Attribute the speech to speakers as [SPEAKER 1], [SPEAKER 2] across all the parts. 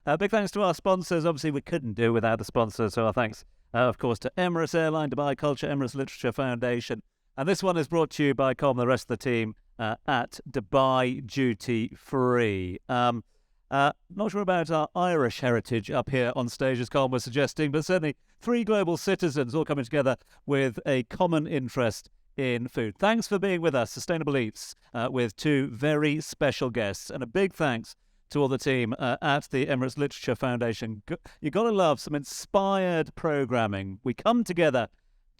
[SPEAKER 1] Big thanks to our sponsors. Obviously, we couldn't do without the sponsors, so our thanks, of course, to Emirates Airline, Dubai Culture, Emirates Literature Foundation. And this one is brought to you by Com, the rest of the team at Dubai Duty Free. Not sure about our Irish heritage up here on stage, as Colm was suggesting, but certainly three global citizens all coming together with a common interest in food. Thanks for being with us, Sustainable Eats, with two very special guests. And a big thanks to all the team at the Emirates Literature Foundation. You've got to love some inspired programming. We come together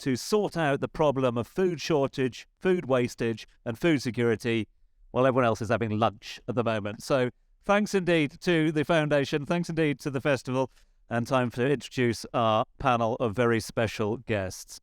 [SPEAKER 1] to sort out the problem of food shortage, food wastage, and food security while everyone else is having lunch at the moment. So thanks indeed to the foundation. Thanks indeed to the festival. And time to introduce our panel of very special guests.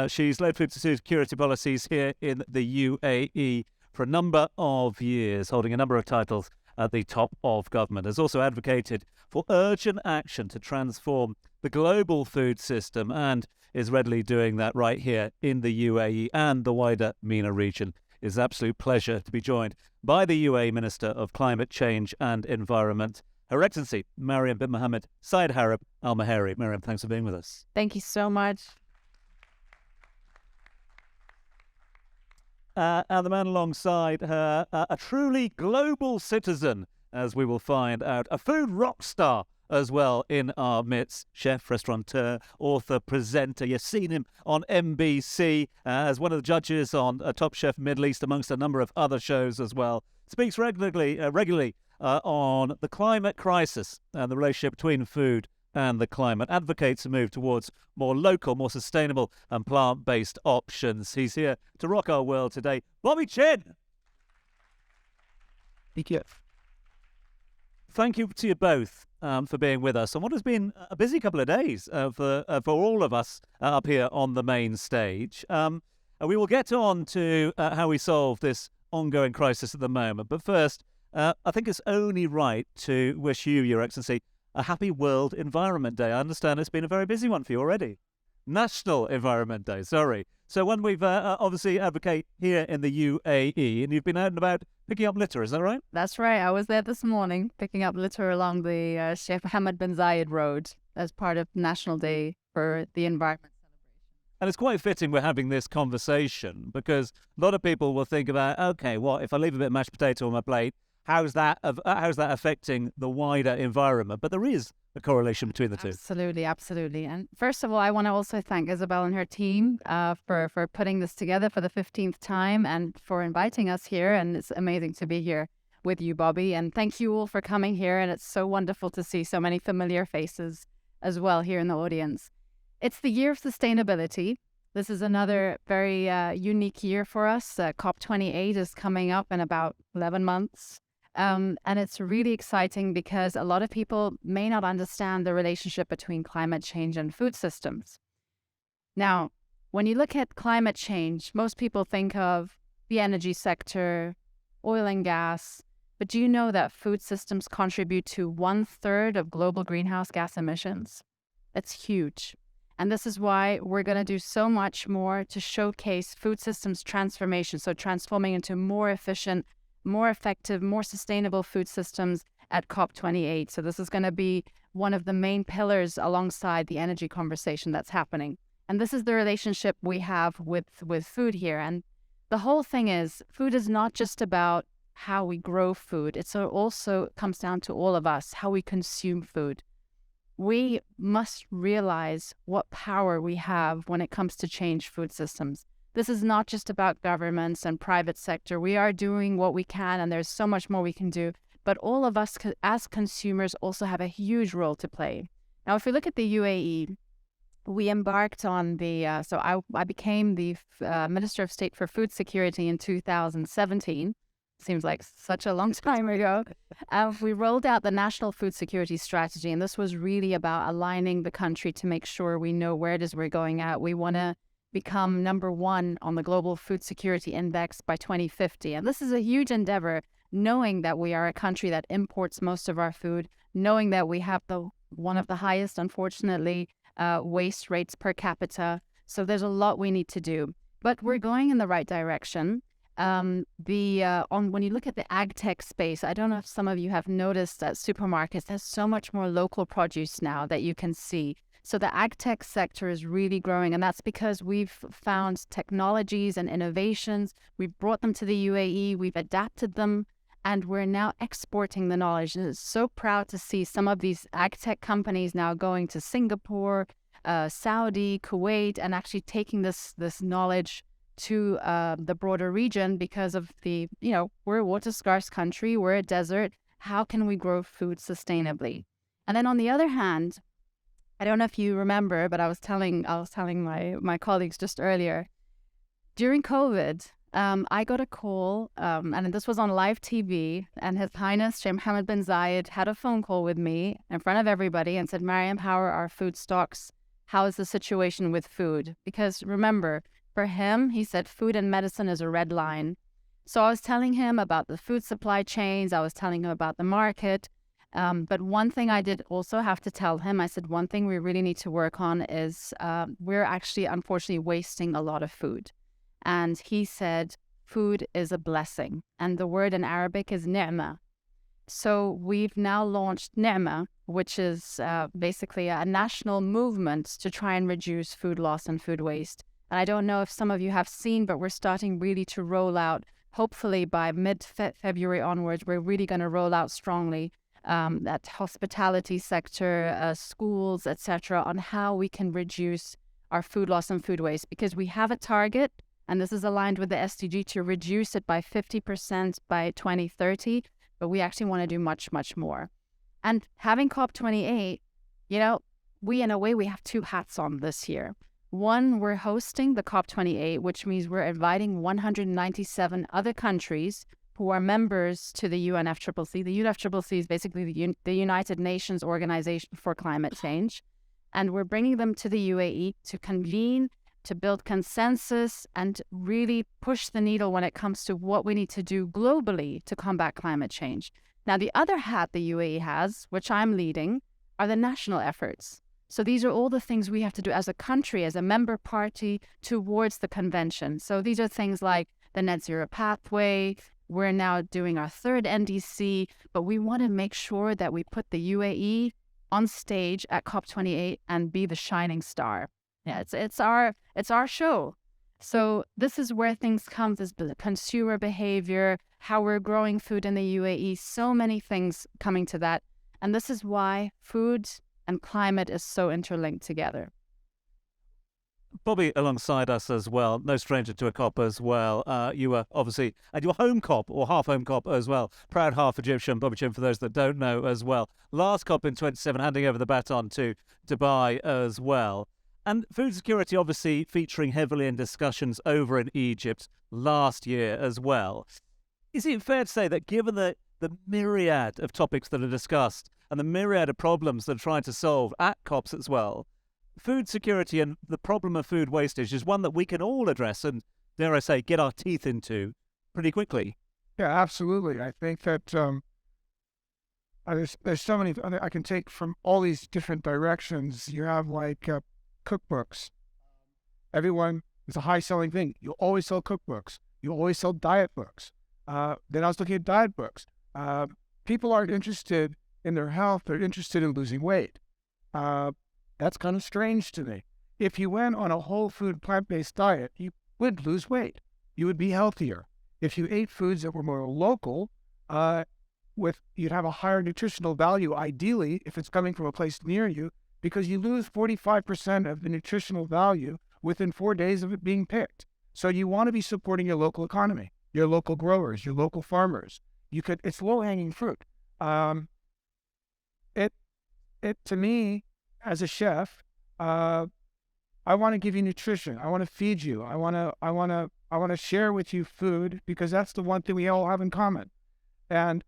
[SPEAKER 1] She's led food security policies here in the UAE for a number of years, holding a number of titles at the top of government. Has also advocated for urgent action to transform the global food system and is readily doing that right here in the UAE and the wider MENA region. It's an absolute pleasure to be joined by the UAE Minister of Climate Change and Environment, Her Excellency Mariam Bint Mohammed, Saeed Hareb Almheiri. Mariam, thanks for being with us.
[SPEAKER 2] Thank you so much.
[SPEAKER 1] And the man alongside her, a truly global citizen, as we will find out, a food rock star as well in our midst, chef, restaurateur, author, presenter. You've seen him on MBC as one of the judges on Top Chef Middle East, amongst a number of other shows as well. Speaks regularly on the climate crisis and the relationship between food and the climate. Advocates a move towards more local, more sustainable and plant-based options. He's here to rock our world today. Bobby Chinn!
[SPEAKER 3] Thank you.
[SPEAKER 1] Thank you to you both for being with us on what has been a busy couple of days for all of us up here on the main stage. We will get on to how we solve this ongoing crisis at the moment. But first, I think it's only right to wish you, Your Excellency, a happy World Environment Day. I understand it's been a very busy one for you already. National Environment Day, sorry. So one we've obviously advocate here in the UAE, and you've been out and about picking up litter, is that right?
[SPEAKER 2] That's right. I was there this morning picking up litter along the Sheikh Mohammed bin Zayed Road as part of National Day for the Environment celebration.
[SPEAKER 1] And it's quite fitting we're having this conversation because a lot of people will think about, okay, what if I leave a bit of mashed potato on my plate? How's that affecting the wider environment? But there is a correlation between the two.
[SPEAKER 2] Absolutely, absolutely. And first of all, I want to also thank Isabel and her team for putting this together for the 15th time and for inviting us here. And it's amazing to be here with you, Bobby. And thank you all for coming here. And it's so wonderful to see so many familiar faces as well here in the audience. It's the year of sustainability. This is another very unique year for us. COP28 is coming up in about 11 months. And it's really exciting because a lot of people may not understand the relationship between climate change and food systems. Now, when you look at climate change, most people think of the energy sector, oil and gas, but do you know that food systems contribute to 1/3 of global greenhouse gas emissions? It's huge. And this is why we're going to do so much more to showcase food systems transformation, so transforming into more efficient, more effective, more sustainable food systems at COP28. So this is going to be one of the main pillars alongside the energy conversation that's happening. And this is the relationship we have with food here. And the whole thing is, food is not just about how we grow food. It also comes down to all of us, how we consume food. We must realize what power we have when it comes to change food systems. This is not just about governments and private sector. We are doing what we can, and there's so much more we can do. But all of us as consumers also have a huge role to play. Now, if we look at the UAE, we embarked on so I became the Minister of State for Food Security in 2017. Seems like such a long time ago. We rolled out the National Food Security Strategy, and this was really about aligning the country to make sure we know where it is we're going at. We want to become number 1 on the Global Food Security Index by 2050. And this is a huge endeavor, knowing that we are a country that imports most of our food, knowing that we have one of the highest, unfortunately, waste rates per capita. So there's a lot we need to do. But we're going in the right direction. When you look at the ag tech space, I don't know if some of you have noticed that supermarkets, there's so much more local produce now that you can see. So the ag tech sector is really growing, and that's because we've found technologies and innovations. We've brought them to the UAE, we've adapted them, and we're now exporting the knowledge. And it's so proud to see some of these ag tech companies now going to Singapore, Saudi, Kuwait, and actually taking this knowledge to the broader region because of we're a water scarce country, we're a desert. How can we grow food sustainably? And then on the other hand, I don't know if you remember, but I was telling my colleagues just earlier, during COVID, I got a call, and this was on live TV, and His Highness Sheikh Mohammed bin Zayed had a phone call with me in front of everybody and said, Mariam, how are our food stocks? How is the situation with food? Because remember, for him, he said food and medicine is a red line. So I was telling him about the food supply chains. I was telling him about the market. But one thing I did also have to tell him, I said, one thing we really need to work on is we're actually, unfortunately, wasting a lot of food. And he said, food is a blessing. And the word in Arabic is ni'mah. So we've now launched ni'mah, which is basically a national movement to try and reduce food loss and food waste. And I don't know if some of you have seen, but we're starting really to roll out, hopefully by mid-February onwards, we're really going to roll out strongly that hospitality sector, schools, etc., on how we can reduce our food loss and food waste. Because we have a target, and this is aligned with the SDG, to reduce it by 50% by 2030, but we actually want to do much, much more. And having COP28, we have two hats on this year. One, we're hosting the COP28, which means we're inviting 197 other countries who are members to the UNFCCC. The UNFCCC is basically the United Nations Organization for Climate Change. And we're bringing them to the UAE to convene, to build consensus, and really push the needle when it comes to what we need to do globally to combat climate change. Now, the other hat the UAE has, which I'm leading, are the national efforts. So these are all the things we have to do as a country, as a member party towards the convention. So these are things like the net zero pathway. We're now doing our third NDC, but we want to make sure that we put the UAE on stage at COP28 and be the shining star. Yeah, it's our show. So this is where things come, this consumer behavior, how we're growing food in the UAE, so many things coming to that. And this is why food and climate is so interlinked together.
[SPEAKER 1] Bobby, alongside us as well, no stranger to a COP as well. You were obviously at your home COP, or half home COP as well. Proud half Egyptian, Bobby Chinn, for those that don't know as well. Last COP in 27, handing over the baton to Dubai as well. And food security obviously featuring heavily in discussions over in Egypt last year as well. Is it fair to say that given the myriad of topics that are discussed and the myriad of problems that are trying to solve at COPs as well, food security and the problem of food wastage is one that we can all address and, dare I say, get our teeth into pretty quickly?
[SPEAKER 3] Yeah, absolutely. I think that there's so many I can take from all these different directions. You have like cookbooks. Everyone, it's a high-selling thing. You always sell cookbooks. You always sell diet books. Then I was looking at diet books. People aren't interested in their health. They're interested in losing weight. That's kind of strange to me. If you went on a whole food plant-based diet, you would lose weight. You would be healthier. If you ate foods that were more local, you'd have a higher nutritional value, ideally, if it's coming from a place near you, because you lose 45% of the nutritional value within 4 days of it being picked. So you want to be supporting your local economy, your local growers, your local farmers. It's low-hanging fruit. To me, as a chef, I want to give you nutrition. I want to feed you. I want to share with you food, because that's the one thing we all have in common. And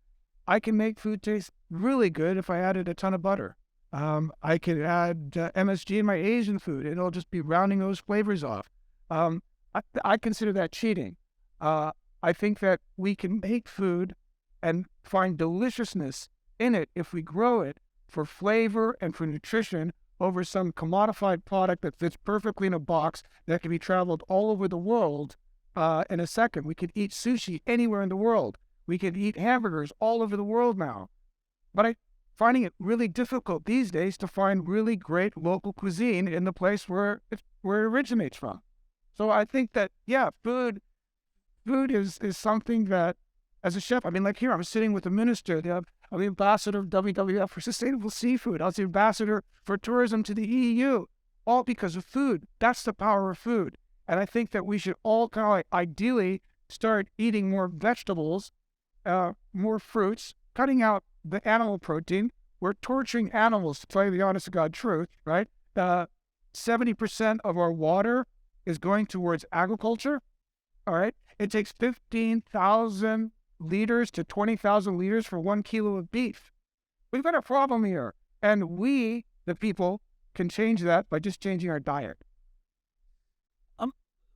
[SPEAKER 3] I can make food taste really good if I added a ton of butter. I could add MSG in my Asian food. It'll just be rounding those flavors off. I consider that cheating. I think that we can make food and find deliciousness in it if we grow it for flavor and for nutrition over some commodified product that fits perfectly in a box that can be traveled all over the world in a second. We could eat sushi anywhere in the world. We could eat hamburgers all over the world now. But I'm finding it really difficult these days to find really great local cuisine in the place where it originates from. So I think that, yeah, food is something that, as a chef, I mean, like here, I'm sitting with the minister, I'm the ambassador of WWF for sustainable seafood. I was the ambassador for tourism to the EU, all because of food. That's the power of food. And I think that we should all kind of like ideally start eating more vegetables, more fruits, cutting out the animal protein. We're torturing animals, to tell you the honest to God truth, right? 70% of our water is going towards agriculture, all right? It takes 15,000 liters to 20,000 liters for 1 kilo of beef. We've got a problem here. And we, the people, can change that by just changing our diet.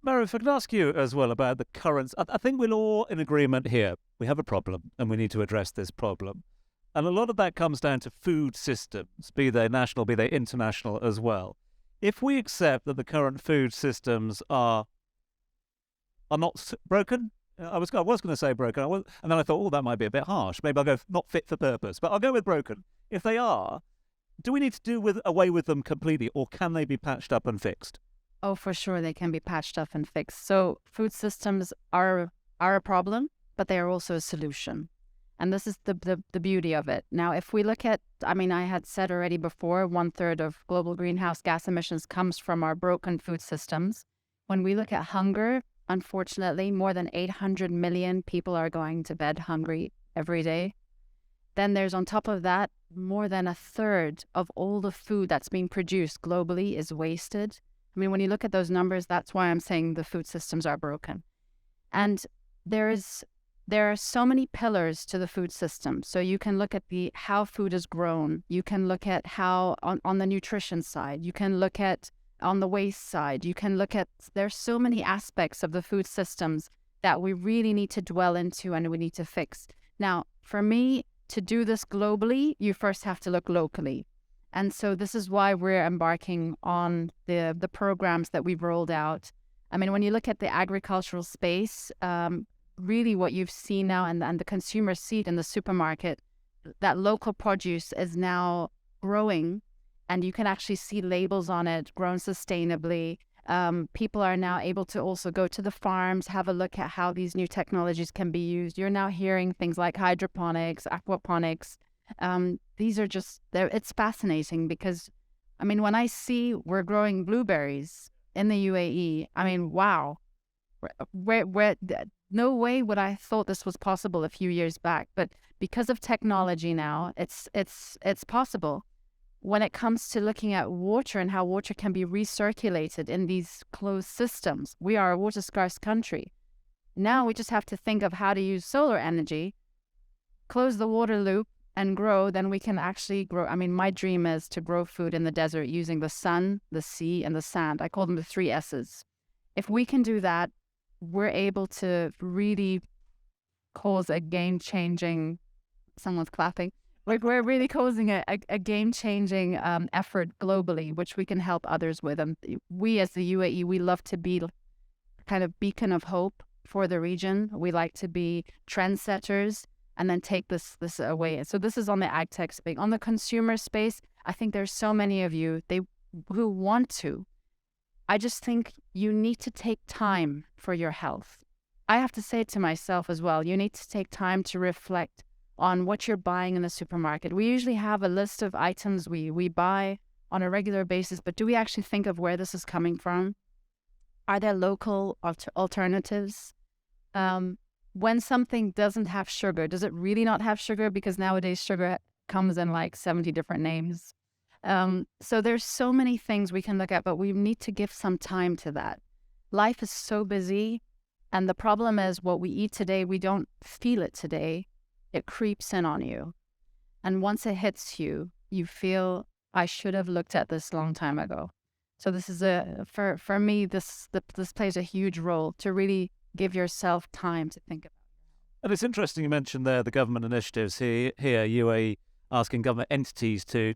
[SPEAKER 1] Mariam, if I could ask you as well about the currents. I think we're all in agreement here. We have a problem and we need to address this problem. And a lot of that comes down to food systems, be they national, be they international as well. If we accept that the current food systems are not broken, I was going to say broken, and then I thought, that might be a bit harsh. Maybe I'll go not fit for purpose, but I'll go with broken. If they are, do we need to do away with them completely, or can they be patched up and fixed?
[SPEAKER 2] Oh, for sure, they can be patched up and fixed. So food systems are a problem, but they are also a solution. And this is the beauty of it. Now, if we look at, I had said already before, 1/3 of global greenhouse gas emissions comes from our broken food systems. When we look at hunger, unfortunately, more than 800 million people are going to bed hungry every day. Then there's, on top of that, more than 1/3 of all the food that's being produced globally is wasted. When you look at those numbers, that's why I'm saying the food systems are broken. And there are so many pillars to the food system. So you can look at how food is grown. You can look at how on the nutrition side. You can look at on the waste side. You can look at, there's so many aspects of the food systems that we really need to dwell into and we need to fix. Now, for me, to do this globally, you first have to look locally. And so this is why we're embarking on the programs that we've rolled out. When you look at the agricultural space, really what you've seen now and the consumers see it in the supermarket, that local produce is now growing and you can actually see labels on it, grown sustainably. People are now able to also go to the farms, have a look at how these new technologies can be used. You're now hearing things like hydroponics, aquaponics. These are it's fascinating because, when I see we're growing blueberries in the UAE, wow. No way would I thought this was possible a few years back, but because of technology now, it's possible. When it comes to looking at water and how water can be recirculated in these closed systems, we are a water scarce country. Now we just have to think of how to use solar energy, close the water loop and grow, then we can actually grow. My dream is to grow food in the desert using the sun, the sea, and the sand. I call them the 3 S's. If we can do that, we're able to really cause a game-changing, someone's clapping, we're really causing a game-changing effort globally, which we can help others with. And we as the UAE, we love to be kind of beacon of hope for the region. We like to be trendsetters and then take this away. So this is on the ag tech space. On the consumer space, I think there's so many of you who want to. I just think you need to take time for your health. I have to say it to myself as well. You need to take time to reflect on what you're buying in the supermarket. We usually have a list of items we buy on a regular basis, but do we actually think of where this is coming from? Are there local alternatives? When something doesn't have sugar, does it really not have sugar? Because nowadays sugar comes in like 70 different names. So there's so many things we can look at, but we need to give some time to that. Life is so busy, and the problem is what we eat today, we don't feel it today. It creeps in on you. And once it hits you, you feel, I should have looked at this long time ago. So this is for me, this plays a huge role to really give yourself time to think about it.
[SPEAKER 1] And it's interesting you mentioned there the government initiatives here UAE asking government entities to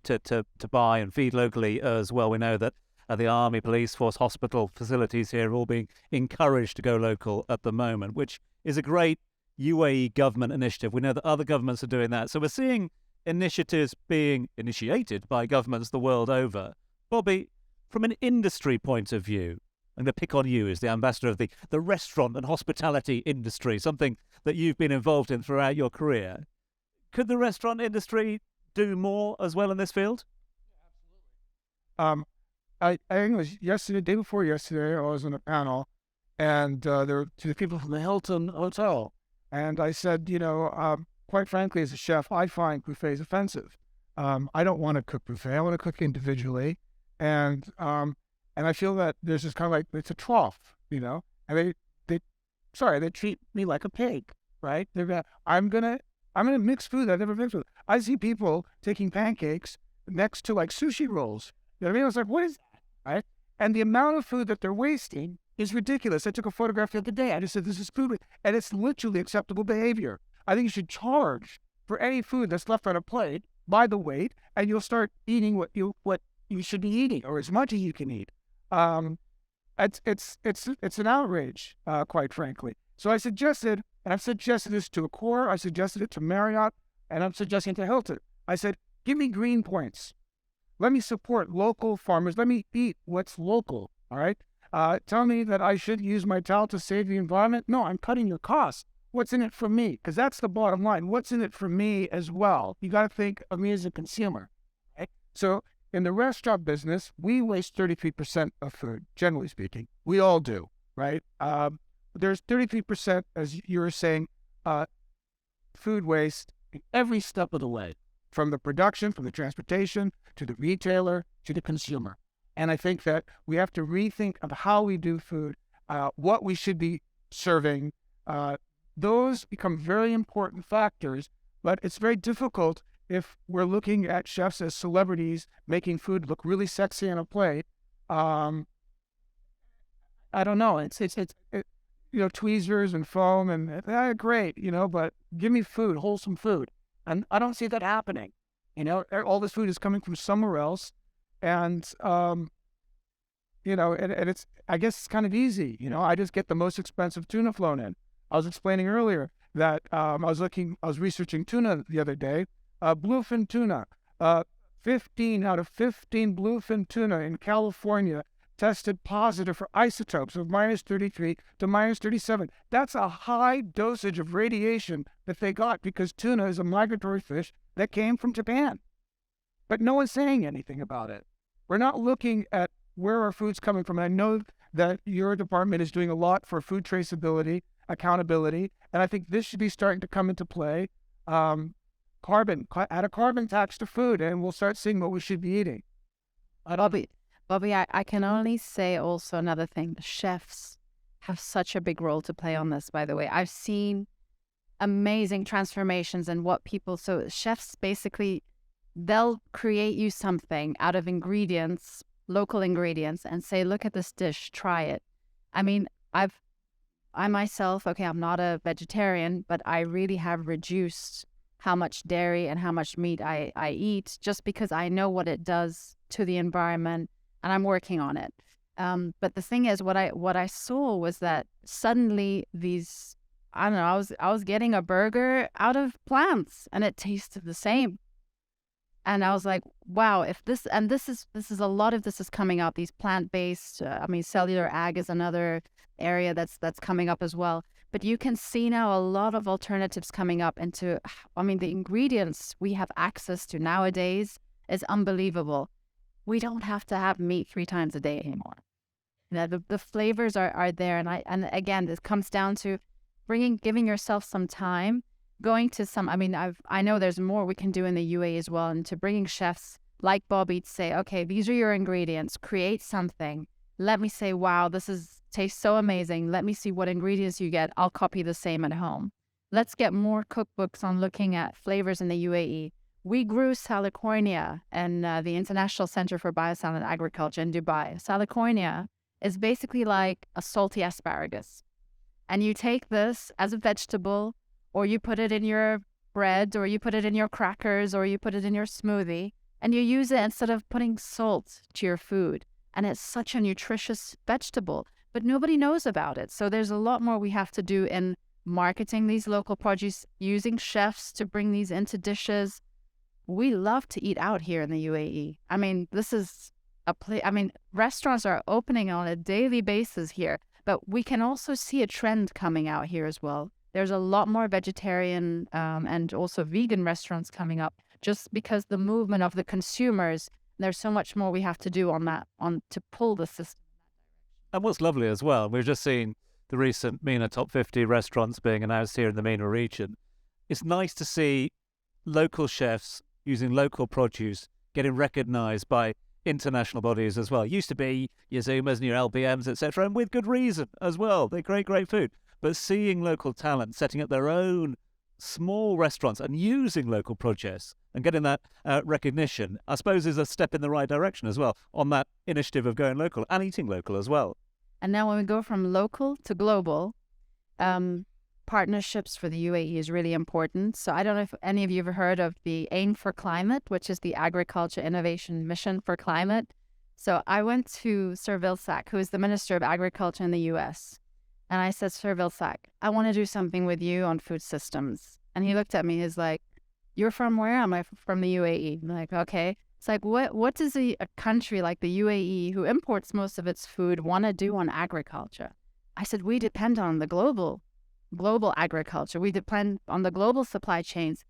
[SPEAKER 1] buy and feed locally as well. We know that the army, police force, hospital facilities here are all being encouraged to go local at the moment, which is a great UAE government initiative. We know that other governments are doing that. So we're seeing initiatives being initiated by governments the world over. Bobby, from an industry point of view, I'm going to pick on you as the ambassador of the restaurant and hospitality industry, something that you've been involved in throughout your career. Could the restaurant industry do more as well in this field?
[SPEAKER 3] I think it was yesterday, day before yesterday, I was on a panel, and there were two people from the Hilton Hotel. And I said, quite frankly, as a chef, I find buffets offensive. I don't want to cook buffet. I want to cook individually. And I feel that there's this kind of like, it's a trough, and they treat me like a pig, right? I'm gonna mix food I've never mixed with. I see people taking pancakes next to like sushi rolls. You know what I mean? I was like, what is that, right? And the amount of food that they're wasting is ridiculous. I took a photograph the other day. I just said, this is food, and it's literally acceptable behavior. I think you should charge for any food that's left on a plate by the weight, and you'll start eating what you should be eating, or as much as you can eat. It's an outrage, quite frankly. So I suggested, and I've suggested this to Accor, I suggested it to Marriott, and I'm suggesting it to Hilton. I said, give me green points. Let me support local farmers. Let me eat what's local, all right? Tell me that I should use my towel to save the environment. No, I'm cutting your costs. What's in it for me? Because that's the bottom line. What's in it for me as well? You got to think of me as a consumer, right? So in the restaurant business, we waste 33% of food, generally speaking. We all do, right? There's 33%, as you were saying, food waste in every step of the way, from the production, from the transportation, to the retailer, to the consumer. And I think that we have to rethink of how we do food, what we should be serving. Those become very important factors, but it's very difficult if we're looking at chefs as celebrities making food look really sexy on a plate. I don't know. It's tweezers and foam and great, but give me food, wholesome food. And I don't see that happening. All this food is coming from somewhere else. And, and it's, I guess it's kind of easy. I just get the most expensive tuna flown in. I was explaining earlier that I was researching tuna the other day. Bluefin tuna, 15 out of 15 bluefin tuna in California tested positive for isotopes of -33 to -37. That's a high dosage of radiation that they got because tuna is a migratory fish that came from Japan. But no one's saying anything about it. We're not looking at where our food's coming from. I know that your department is doing a lot for food traceability, accountability, and I think this should be starting to come into play. Add a carbon tax to food, and we'll start seeing what we should be eating.
[SPEAKER 2] Bobby, I can only say also another thing. The chefs have such a big role to play on this, by the way. I've seen amazing transformations in so chefs basically, they'll create you something out of ingredients, local ingredients, and say, look at this dish, try it. I mean, I myself, I'm not a vegetarian, but I really have reduced how much dairy and how much meat I eat just because I know what it does to the environment, and I'm working on it. But the thing is, what I saw was that suddenly I was getting a burger out of plants and it tasted the same. And I was like, wow, if this is a lot of this is coming up, these plant-based, cellular ag is another area that's coming up as well. But you can see now a lot of alternatives coming up the ingredients we have access to nowadays is unbelievable. We don't have to have meat 3 times a day anymore. The flavors are there. And again, this comes down to giving yourself some time, going to some, I know there's more we can do in the UAE as well, and to bringing chefs like Bobby to say, okay, these are your ingredients, create something. Let me say, wow, tastes so amazing. Let me see what ingredients you get. I'll copy the same at home. Let's get more cookbooks on looking at flavors in the UAE. We grew salicornia in the International Center for Biosalad Agriculture in Dubai. Salicornia is basically like a salty asparagus. And you take this as a vegetable, or you put it in your bread, or you put it in your crackers, or you put it in your smoothie, and you use it instead of putting salt to your food. and it's such a nutritious vegetable, but nobody knows about it. So there's a lot more we have to do in marketing these local produce, using chefs to bring these into dishes. We love to eat out here in the UAE. I mean, this is a place, I mean, restaurants are opening on a daily basis here, but we can also see a trend coming out here as well. There's a lot more vegetarian and also vegan restaurants coming up just because the movement of the consumers, there's so much more we have to do on that, to pull the system.
[SPEAKER 1] And what's lovely as well, we've just seen the recent MENA Top 50 restaurants being announced here in the MENA region. It's nice to see local chefs using local produce getting recognised by international bodies as well. It used to be your Zumas and your LPMs, etc., and with good reason as well. They create great food. But seeing local talent setting up their own small restaurants and using local produce and getting that recognition, I suppose, is a step in the right direction as well on that initiative of going local and eating local as well.
[SPEAKER 2] And now when we go from local to global, partnerships for the UAE is really important. So I don't know if any of you have heard of the Aim for Climate, which is the Agriculture Innovation Mission for Climate. So I went to Sir Vilsack, who is the Minister of Agriculture in the US. And I said, Sir Vilsack, I want to do something with you on food systems. And he looked at me, he's like, you're from where? I'm like, from the UAE. I'm like, okay. It's like, what does a country like the UAE, who imports most of its food, want to do on agriculture? I said, we depend on the global agriculture. We depend on the global supply chains,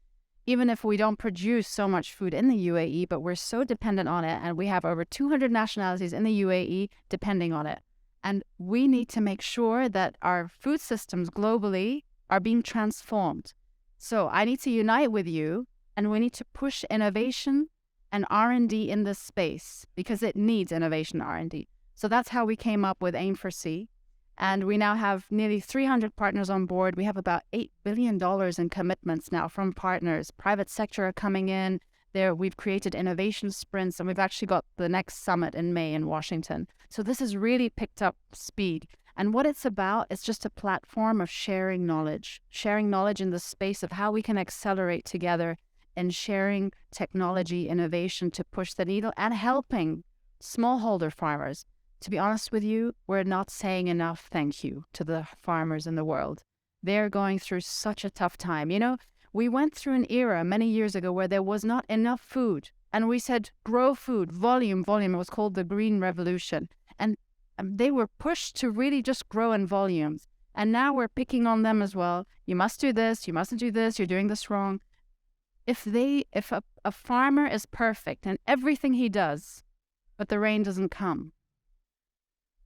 [SPEAKER 2] even if we don't produce so much food in the UAE, but we're so dependent on it. And we have over 200 nationalities in the UAE depending on it. And we need to make sure that our food systems globally are being transformed. So I need to unite with you, and we need to push innovation and R&D in this space because it needs innovation R&D. So that's how we came up with Aim for C. And we now have nearly 300 partners on board. We have about $8 billion in commitments now from partners. Private sector are coming in. We've created innovation sprints, and we've actually got the next summit in May in Washington. So this has really picked up speed. And what it's about is just a platform of sharing knowledge in the space of how we can accelerate together and sharing technology, innovation to push the needle and helping smallholder farmers. To be honest with you, we're not saying enough thank you to the farmers in the world. They're going through such a tough time. You know, we went through an era many years ago where there was not enough food. And we said, grow food, volume. It was called the Green Revolution. And they were pushed to really just grow in volumes. And now we're picking on them as well. You must do this, you mustn't do this, you're doing this wrong. If a farmer is perfect in everything he does, but the rain doesn't come,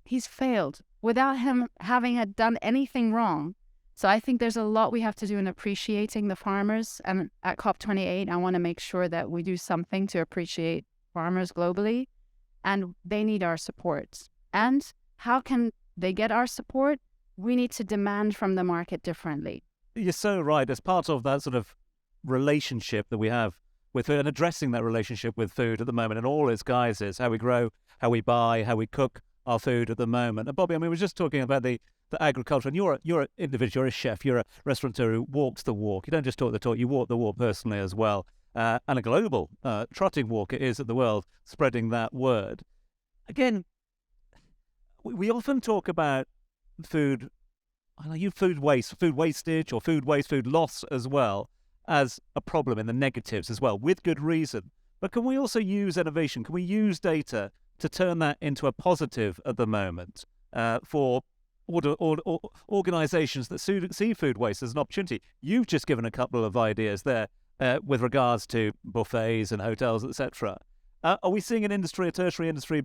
[SPEAKER 2] he's failed without him having done anything wrong. So I think there's a lot we have to do in appreciating the farmers. And at COP28, I want to make sure that we do something to appreciate farmers globally. And they need our support. And how can they get our support? We need to demand from the market differently.
[SPEAKER 1] You're so right. As part of that sort of relationship that we have with food and addressing that relationship with food at the moment in all its guises, how we grow, how we buy, how we cook our food at the moment. And Bobby, I mean, we're just talking about the agriculture, and you're an individual, you're a chef, you're a restaurateur who walks the walk. You don't just talk the talk, you walk the walk personally as well. And a global trotting walk it is at the world, spreading that word. Again, we often talk about food, food wastage or food waste, food loss as well, as a problem in the negatives as well, with good reason. But can we also use innovation? Can we use data to turn that into a positive at the moment for organisations that see food waste as an opportunity? You've just given a couple of ideas there with regards to buffets and hotels, etc. Are we seeing a tertiary industry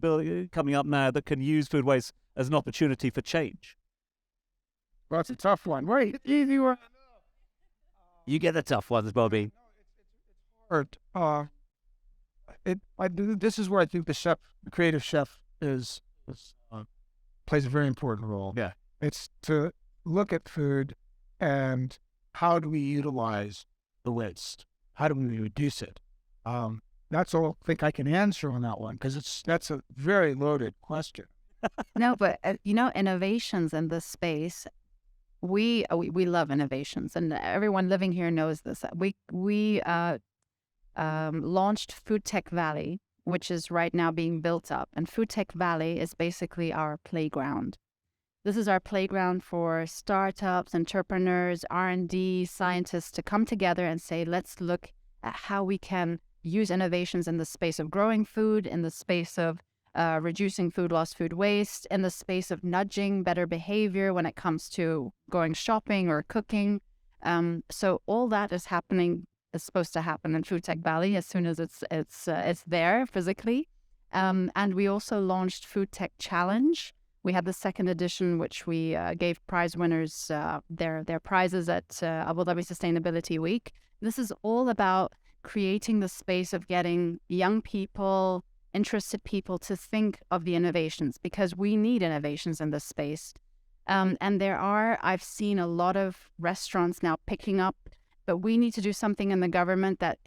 [SPEAKER 1] coming up now that can use food waste as an opportunity for change?
[SPEAKER 3] Well, it's a tough one. Right, easy one.
[SPEAKER 1] You get the tough ones, Bobby.
[SPEAKER 3] It's hard. This is where I think the creative chef plays a very important role.
[SPEAKER 1] Yeah,
[SPEAKER 3] it's to look at food and how do we utilize the waste? How do we reduce it? That's all I think I can answer on that one because that's a very loaded question.
[SPEAKER 2] No, but innovations in this space, we love innovations, and everyone living here knows this. We launched Food Tech Valley which is right now being built up. And Food Tech Valley is basically our playground. This is our playground for startups, entrepreneurs, R&D, scientists to come together and say, let's look at how we can use innovations in the space of growing food, in the space of reducing food loss, food waste, in the space of nudging better behavior when it comes to going shopping or cooking. So all that is supposed to happen in Food Tech Valley as soon as it's there physically. And we also launched Food Tech Challenge. We had the second edition, which we gave prize winners their prizes at Abu Dhabi Sustainability Week. This is all about creating the space of getting young people, interested people to think of the innovations, because we need innovations in this space. And I've seen a lot of restaurants now picking up, but we need to do something in the government that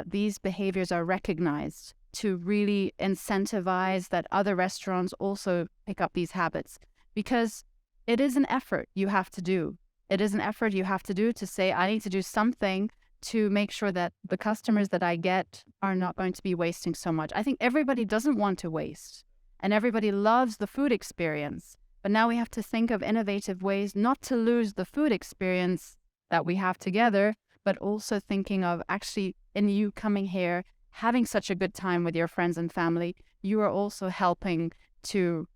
[SPEAKER 2] these behaviors are recognized, to really incentivize that other restaurants also pick up these habits, because it is an effort you have to do. It is an effort you have to do to say, I need to do something to make sure that the customers that I get are not going to be wasting so much. I think everybody doesn't want to waste, and everybody loves the food experience. But now we have to think of innovative ways not to lose the food experience that we have together, but also thinking of actually in you coming here, having such a good time with your friends and family, you are also helping to,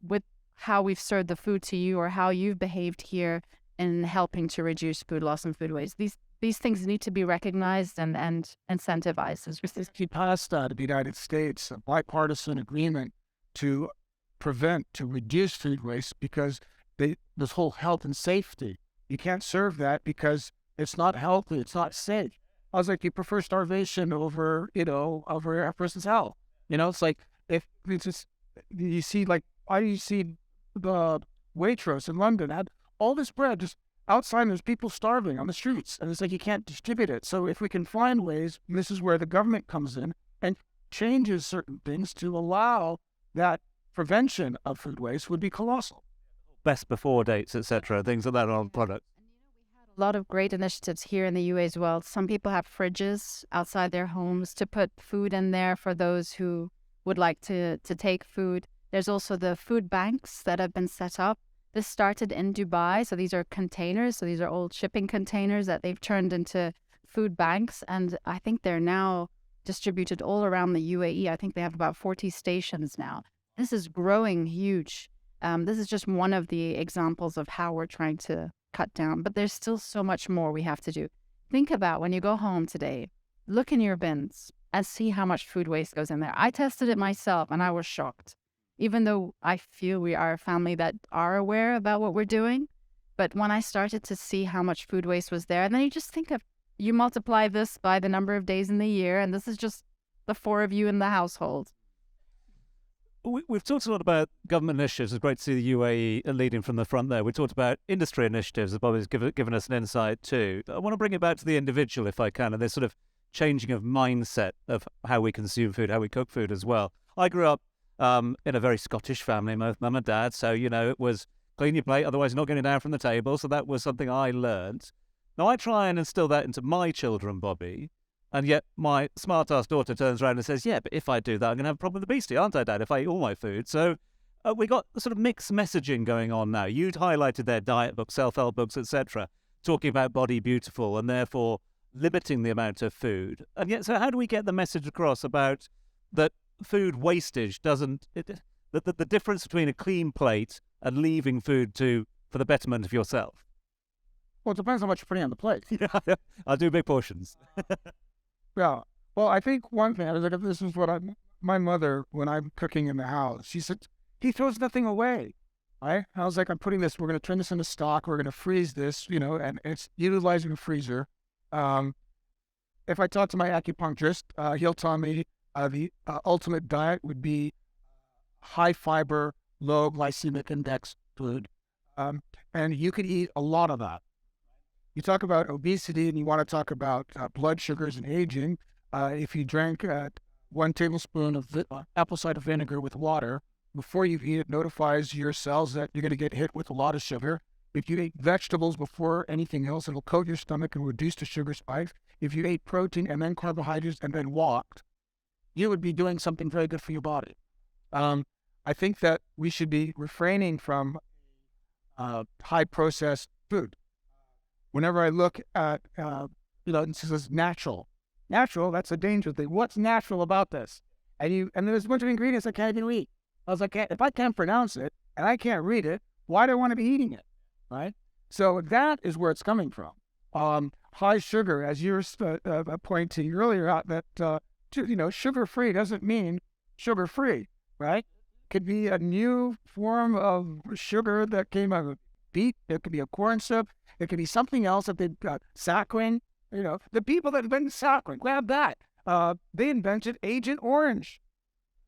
[SPEAKER 2] with how we've served the food to you or how you've behaved here, in helping to reduce food loss and food waste. These things need to be recognized and incentivized.
[SPEAKER 3] We passed out of the United States a bipartisan agreement to reduce food waste, because this whole health and safety, you can't serve that because it's not healthy, it's not safe. I was like, you prefer starvation over a person's health. It's like, if it's just, you see, like, you see the Waitrose in London had all this bread just outside, and there's people starving on the streets, and it's like, you can't distribute it. So if we can find ways, and this is where the government comes in and changes certain things to allow that prevention of food waste, would be colossal.
[SPEAKER 1] Best before dates, etc., things like that on products.
[SPEAKER 2] A lot of great initiatives here in the UAE as well. Some people have fridges outside their homes to put food in there for those who would like to take food. There's also the food banks that have been set up. This started in Dubai, so these are containers. So these are old shipping containers that they've turned into food banks, and I think they're now distributed all around the UAE. I think they have about 40 stations now. This is growing huge. This is just one of the examples of how we're trying to cut down, but there's still so much more we have to do. Think about when you go home today, look in your bins and see how much food waste goes in there. I tested it myself and I was shocked, even though I feel we are a family that are aware about what we're doing. But when I started to see how much food waste was there, and then you just think of, you multiply this by the number of days in the year, and this is just the 4 of you in the household.
[SPEAKER 1] We've talked a lot about government initiatives. It's great to see the UAE leading from the front there. We talked about industry initiatives, as Bobby's given us an insight too. I want to bring it back to the individual, if I can, and this sort of changing of mindset of how we consume food, how we cook food as well. I grew up in a very Scottish family, both mum and dad, so, it was clean your plate, otherwise you're not getting down from the table. So that was something I learned. Now I try and instill that into my children, Bobby. And yet my smart-ass daughter turns around and says, yeah, but if I do that, I'm going to have a problem with obesity, aren't I, Dad, if I eat all my food? So we got sort of mixed messaging going on now. You'd highlighted their diet books, self-help books, etc., talking about Body Beautiful and therefore limiting the amount of food. And yet, so how do we get the message across about that food wastage doesn't, the difference between a clean plate and leaving food for the betterment of yourself?
[SPEAKER 3] Well, it depends how much you're putting on the plate.
[SPEAKER 1] Yeah, I'll do big portions.
[SPEAKER 3] Yeah. Well, I think one thing, this is what my mother, when I'm cooking in the house, she said, he throws nothing away. Right? I was like, we're going to turn this into stock. We're going to freeze this, and it's utilizing a freezer. If I talk to my acupuncturist, he'll tell me the ultimate diet would be high fiber, low glycemic index food. And you could eat a lot of that. You talk about obesity and you want to talk about blood sugars and aging. If you drank 1 tablespoon of apple cider vinegar with water, before you eat, it notifies your cells that you're going to get hit with a lot of sugar. If you ate vegetables before anything else, it'll coat your stomach and reduce the sugar spike. If you ate protein and then carbohydrates and then walked, you would be doing something very good for your body. I think that we should be refraining from high processed food. Whenever I look at, this is natural. Natural, that's a dangerous thing. What's natural about this? And there's a bunch of ingredients I can't even eat. I was like, if I can't pronounce it and I can't read it, why do I want to be eating it, right? So that is where it's coming from. High sugar, as you were pointing earlier out, that sugar-free doesn't mean sugar-free, right? Could be a new form of sugar that came out of beet. It could be a corn syrup. It could be something else that they've got. Saccharin. The people that invented saccharin, grab that. They invented Agent Orange.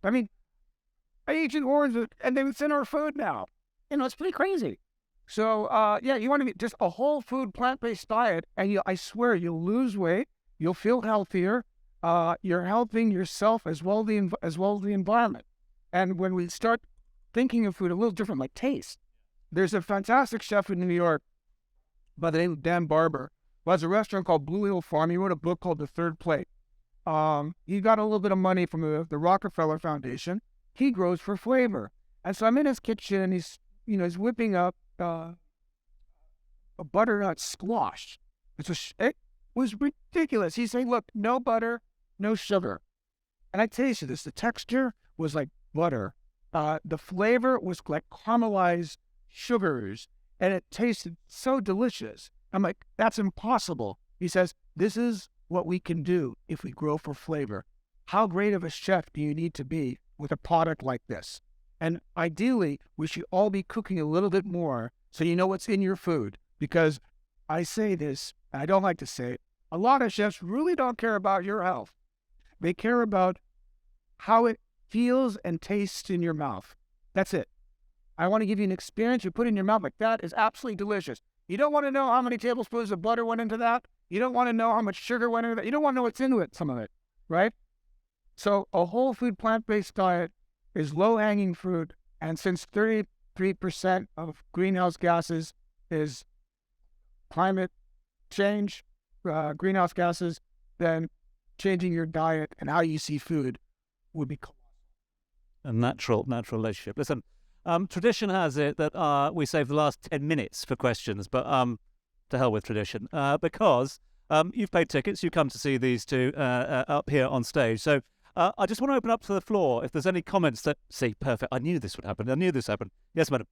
[SPEAKER 3] I mean, Agent Orange, and it's in our food now. It's pretty crazy. So, you want to be just a whole food, plant-based diet, and I swear you'll lose weight, you'll feel healthier, you're helping yourself as well as the environment. And when we start thinking of food a little different, like taste, there's a fantastic chef in New York by the name of Dan Barber, who has a restaurant called Blue Hill Farm. He wrote a book called The Third Plate. He got a little bit of money from the Rockefeller Foundation. He grows for flavor. And so I'm in his kitchen, and he's whipping up a butternut squash. It was ridiculous. He's saying, look, no butter, no sugar. And I tasted this. The texture was like butter. The flavor was like caramelized sugars, and it tasted so delicious. I'm like, that's impossible. He says, this is what we can do if we grow for flavor. How great of a chef do you need to be with a product like this? And ideally, we should all be cooking a little bit more so you know what's in your food. Because I say this, and I don't like to say it, a lot of chefs really don't care about your health. They care about how it feels and tastes in your mouth. That's it. I want to give you an experience you put in your mouth like that is absolutely delicious. You don't want to know how many tablespoons of butter went into that. You don't want to know how much sugar went into that. You don't want to know what's into it, some of it, right? So a whole food plant-based diet is low-hanging fruit. And since 33% of greenhouse gases is climate change, greenhouse gases, then changing your diet and how you see food would be colossal.
[SPEAKER 1] A natural relationship. Listen, tradition has it that we save the last 10 minutes for questions, but to hell with tradition, because you've paid tickets, you come to see these two up here on stage. So I just want to open up to the floor if there's any comments that, perfect, I knew this would happen. I knew this happened. Yes, madam.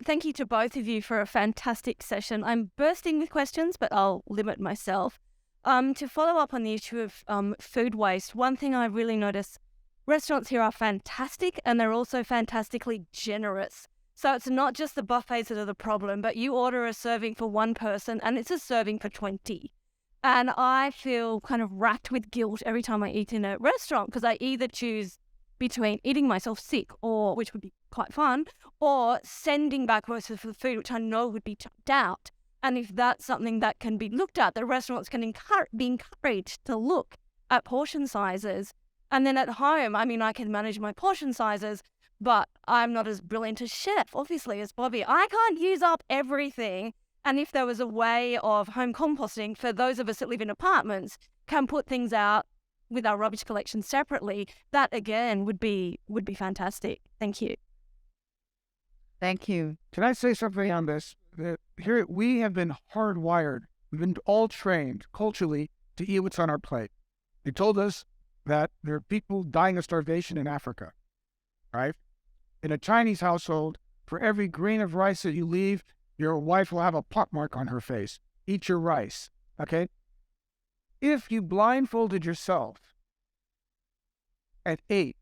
[SPEAKER 4] Thank you to both of you for a fantastic session. I'm bursting with questions, but I'll limit myself. To follow up on the issue of food waste, one thing I really notice, restaurants here are fantastic, and they're also fantastically generous. So it's not just the buffets that are the problem, but you order a serving for one person and it's a serving for 20. And I feel kind of racked with guilt every time I eat in a restaurant, because I either choose between eating myself sick, or which would be quite fun, or sending back most of the food, which I know would be chucked out. And if that's something that can be looked at, the restaurants can be encouraged to look at portion sizes. And then at home, I can manage my portion sizes, but I'm not as brilliant a chef, obviously, as Bobby. I can't use up everything. And if there was a way of home composting for those of us that live in apartments, can put things out with our rubbish collection separately, that again would be fantastic. Thank you.
[SPEAKER 2] Thank you.
[SPEAKER 3] Can I say something on this? Here we have been hardwired. We've been all trained culturally to eat what's on our plate. They told us that there are people dying of starvation in Africa, right? In a Chinese household, for every grain of rice that you leave, your wife will have a pot mark on her face. Eat your rice, okay? If you blindfolded yourself and ate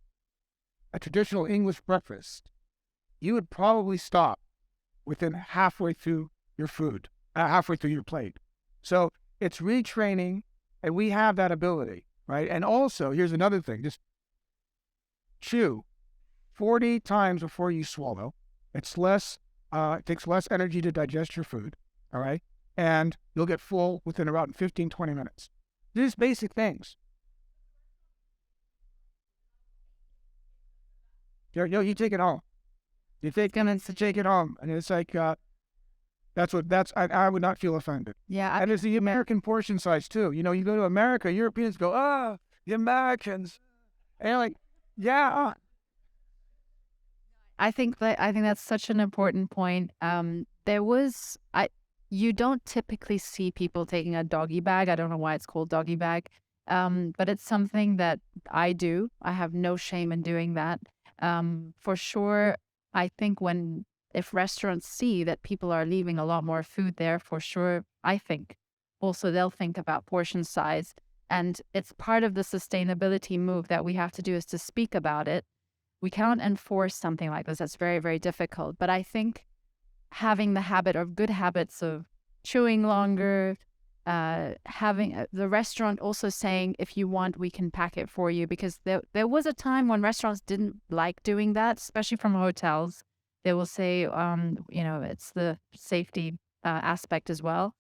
[SPEAKER 3] a traditional English breakfast, you would probably stop within halfway through your food, halfway through your plate. So it's retraining, and we have that ability, right? And also, here's another thing, just chew 40 times before you swallow. It's less, it takes less energy to digest your food, all right? And you'll get full within about 15, 20 minutes. These basic things. You take it home. You take minutes to take it home. And it's like, I would not feel offended.
[SPEAKER 2] Yeah.
[SPEAKER 3] And it's the American portion size too. You go to America, Europeans go, the Americans. And you're like, yeah.
[SPEAKER 2] I think that's such an important point. You don't typically see people taking a doggy bag. I don't know why it's called doggy bag, but it's something that I do. I have no shame in doing that. For sure, I think if restaurants see that people are leaving a lot more food there, for sure, I think also they'll think about portion size. And it's part of the sustainability move that we have to do is to speak about it. We cannot enforce something like this. That's very, very difficult. But I think having the habit of good habits of chewing longer, having the restaurant also saying, if you want, we can pack it for you. Because there was a time when restaurants didn't like doing that, especially from hotels. They will say, it's the safety aspect as well.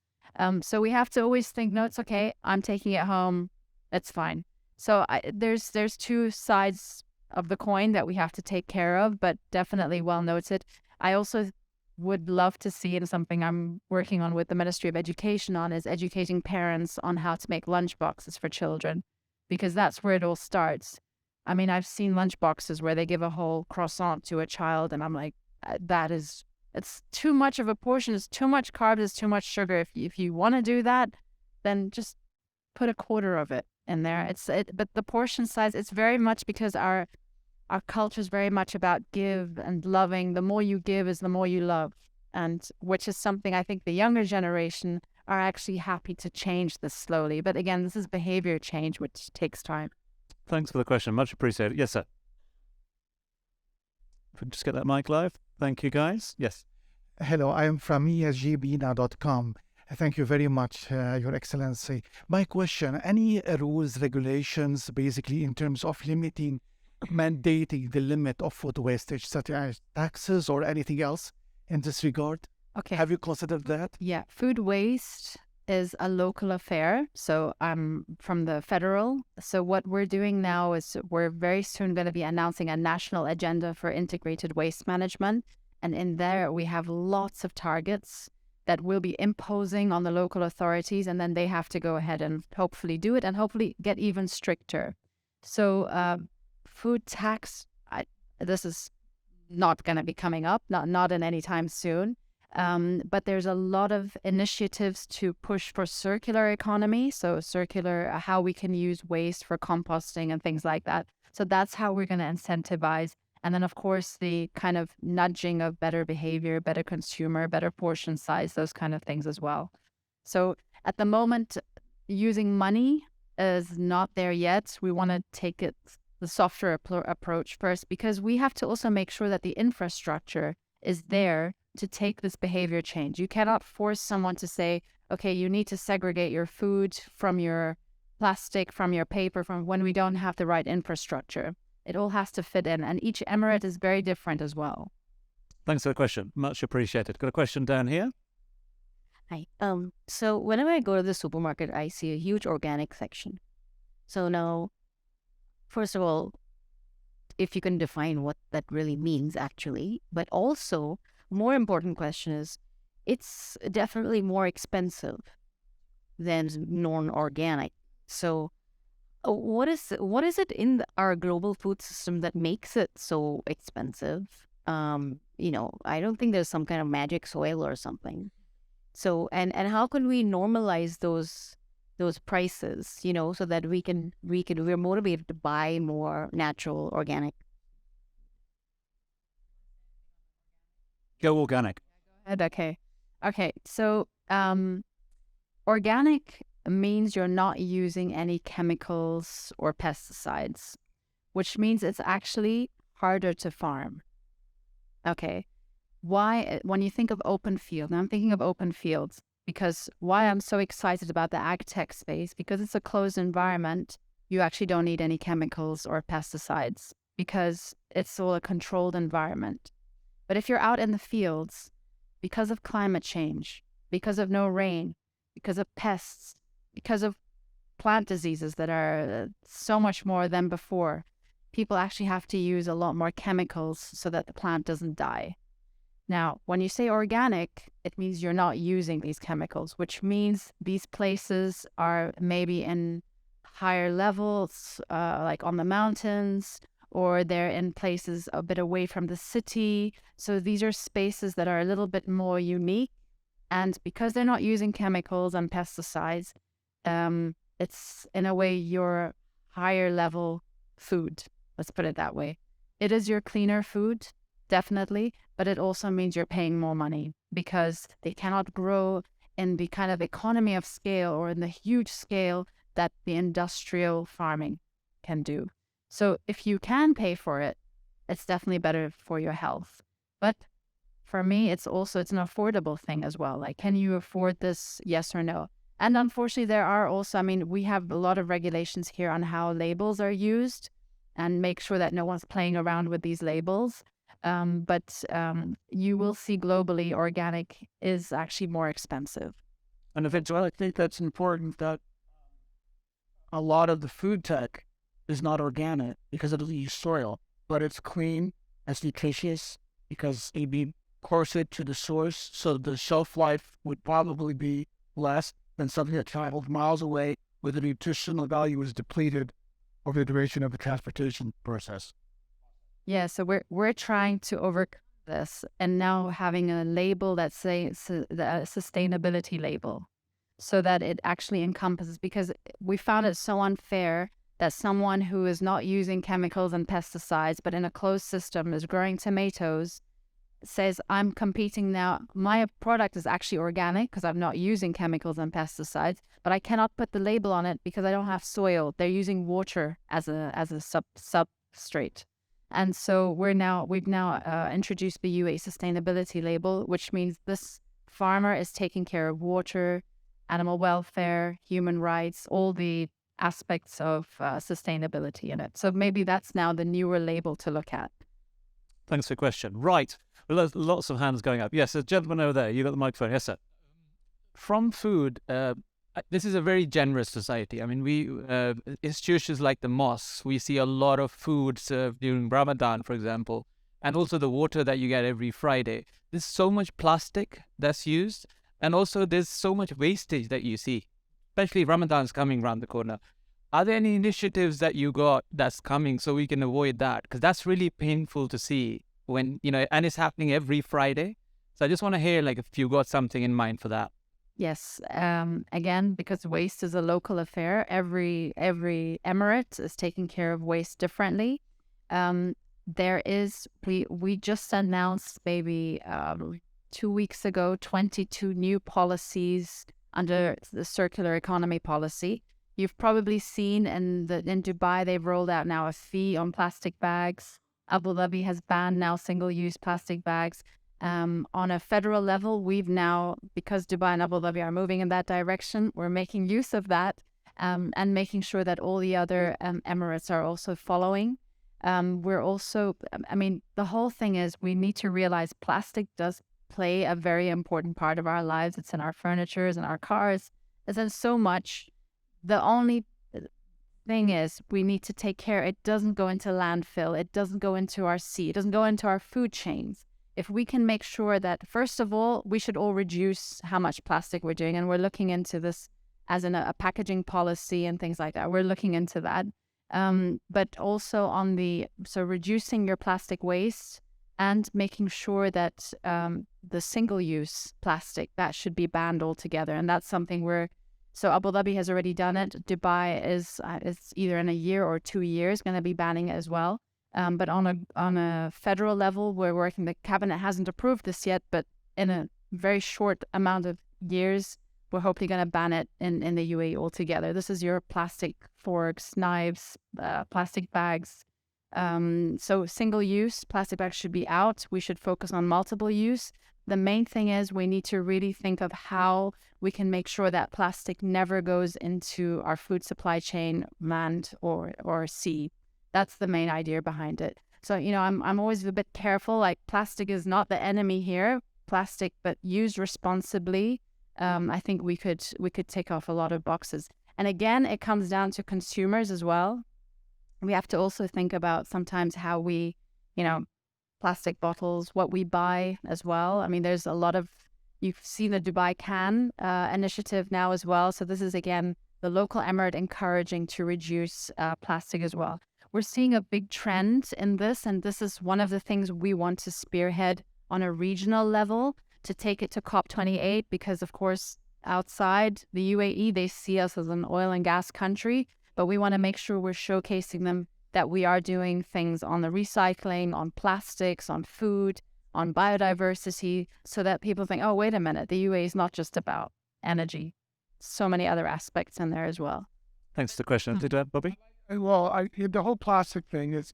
[SPEAKER 2] So we have to always think, no, it's okay. I'm taking it home. It's fine. So there's two sides of the coin that we have to take care of, but definitely well noted. I also would love to see, and something I'm working on with the Ministry of Education on, is educating parents on how to make lunch boxes for children, because that's where it all starts. I mean, I've seen lunch boxes where they give a whole croissant to a child, and I'm like, it's too much of a portion. It's too much carbs. It's too much sugar. If you want to do that, then just put a quarter of it in there. But the portion size, it's very much because our culture is very much about give and loving. The more you give is the more you love, and which is something I think the younger generation are actually happy to change this slowly. But again, this is behavior change, which takes time.
[SPEAKER 1] Thanks for the question. Much appreciated. Yes, sir. If we can just get that mic live. Thank you, guys. Yes.
[SPEAKER 5] Hello, I am from esgbina.com. Thank you very much, Your Excellency. My question, any rules, regulations, basically in terms of mandating the limit of food wastage, such as taxes or anything else in this regard?
[SPEAKER 2] Okay.
[SPEAKER 5] Have you considered that?
[SPEAKER 2] Yeah, food waste is a local affair. So I'm from the federal. So what we're doing now is we're very soon going to be announcing a national agenda for integrated waste management. And in there, we have lots of targets that we'll be imposing on the local authorities. And then they have to go ahead and hopefully do it and hopefully get even stricter. So food tax, this is not going to be coming up, not in any time soon. But there's a lot of initiatives to push for circular economy. So circular, how we can use waste for composting and things like that. So that's how we're going to incentivize. And then, of course, the kind of nudging of better behavior, better consumer, better portion size, those kind of things as well. So at the moment, using money is not there yet. We want to take it the softer approach first, because we have to also make sure that the infrastructure is there to take this behavior change. You cannot force someone to say, okay, you need to segregate your food from your plastic, from your paper, from when we don't have the right infrastructure. It all has to fit in, and each emirate is very different as well.
[SPEAKER 1] Thanks for the question. Much appreciated. Got a question down here?
[SPEAKER 6] Hi. So whenever I go to the supermarket, I see a huge organic section. So now, first of all, if you can define what that really means actually, but also more important question is, it's definitely more expensive than non-organic. So what is it in our global food system that makes it so expensive? I don't think there's some kind of magic soil or something. So and how can we normalize those prices, so that we're motivated to buy more natural, organic.
[SPEAKER 1] Go organic.
[SPEAKER 2] Okay. So organic means you're not using any chemicals or pesticides, which means it's actually harder to farm. Okay. Why? When you think of open field, and I'm thinking of open fields, because why I'm so excited about the ag tech space, because it's a closed environment, you actually don't need any chemicals or pesticides because it's all a controlled environment. But if you're out in the fields, because of climate change, because of no rain, because of pests, because of plant diseases that are so much more than before, people actually have to use a lot more chemicals so that the plant doesn't die. Now, when you say organic, it means you're not using these chemicals, which means these places are maybe in higher levels, like on the mountains, or they're in places a bit away from the city. So these are spaces that are a little bit more unique. And because they're not using chemicals and pesticides, it's in a way your higher level food. Let's put it that way. It is your cleaner food, definitely, but it also means you're paying more money because they cannot grow in the kind of economy of scale or in the huge scale that the industrial farming can do. So if you can pay for it, it's definitely better for your health. But for me, it's an affordable thing as well. Like, can you afford this? Yes or no? And unfortunately, there are also, we have a lot of regulations here on how labels are used and make sure that no one's playing around with these labels. But you will see globally, organic is actually more expensive.
[SPEAKER 3] And eventually, I think that's important that a lot of the food tech is not organic because it doesn't use soil, but it's clean, it's nutritious because it'd be closer to the source, so the shelf life would probably be less than something that traveled miles away where the nutritional value is depleted over the duration of the transportation process.
[SPEAKER 2] Yeah, so we're trying to overcome this and now having a label that says the sustainability label so that it actually encompasses, because we found it so unfair that someone who is not using chemicals and pesticides but in a closed system is growing tomatoes says, I'm competing now. My product is actually organic because I'm not using chemicals and pesticides, but I cannot put the label on it because I don't have soil. They're using water as a substrate. And so we've now introduced the UA sustainability label, which means this farmer is taking care of water, animal welfare, human rights, all the aspects of sustainability in it. So maybe that's now the newer label to look at.
[SPEAKER 1] Thanks for the question. Right. Well, there's lots of hands going up. Yes, a gentleman over there. You got the microphone. Yes, sir.
[SPEAKER 7] From food, this is a very generous society. We institutions like the mosques, we see a lot of food served during Ramadan, for example, and also the water that you get every Friday. There's so much plastic that's used, and also there's so much wastage that you see, especially Ramadan's coming around the corner. Are there any initiatives that you got that's coming so we can avoid that? Because that's really painful to see when, and it's happening every Friday. So I just want to hear, if you got something in mind for that.
[SPEAKER 2] Yes. Again, because waste is a local affair, every emirate is taking care of waste differently. We just announced maybe 2 weeks ago, 22 new policies under the circular economy policy. You've probably seen in Dubai, they've rolled out now a fee on plastic bags. Abu Dhabi has banned now single-use plastic bags. On a federal level, we've now, because Dubai and Abu Dhabi are moving in that direction, we're making use of that and making sure that all the other emirates are also following. We're also, the whole thing is we need to realize plastic does play a very important part of our lives. It's in our furnitures and our cars. It's in so much. The only thing is we need to take care. It doesn't go into landfill. It doesn't go into our sea. It doesn't go into our food chains. If we can make sure that, first of all, we should all reduce how much plastic we're doing. And we're looking into this as in a packaging policy and things like that. We're looking into that. But also so reducing your plastic waste and making sure that the single-use plastic, that should be banned altogether. And that's something so Abu Dhabi has already done it. Dubai is either in a year or 2 years going to be banning it as well. But on a federal level, we're working. The cabinet hasn't approved this yet, but in a very short amount of years, we're hopefully going to ban it in the UAE altogether. This is your plastic forks, knives, plastic bags. So single-use plastic bags should be out. We should focus on multiple use. The main thing is we need to really think of how we can make sure that plastic never goes into our food supply chain, land or sea. That's the main idea behind it. So, I'm always a bit careful. Like, plastic is not the enemy here. Plastic, but used responsibly, I think we could take off a lot of boxes. And again, it comes down to consumers as well. We have to also think about sometimes how we, plastic bottles, what we buy as well. There's a lot of, you've seen the Dubai Can initiative now as well. So this is, again, the local emirate encouraging to reduce plastic as well. We're seeing a big trend in this, and this is one of the things we want to spearhead on a regional level to take it to COP28, because of course outside the UAE they see us as an oil and gas country, but we want to make sure we're showcasing them that we are doing things on the recycling, on plastics, on food, on biodiversity, so that people think, oh, wait a minute, the UAE is not just about energy. So many other aspects in there as well.
[SPEAKER 1] Thanks for the question. Did that, Bobby?
[SPEAKER 3] Well, the whole plastic thing, it's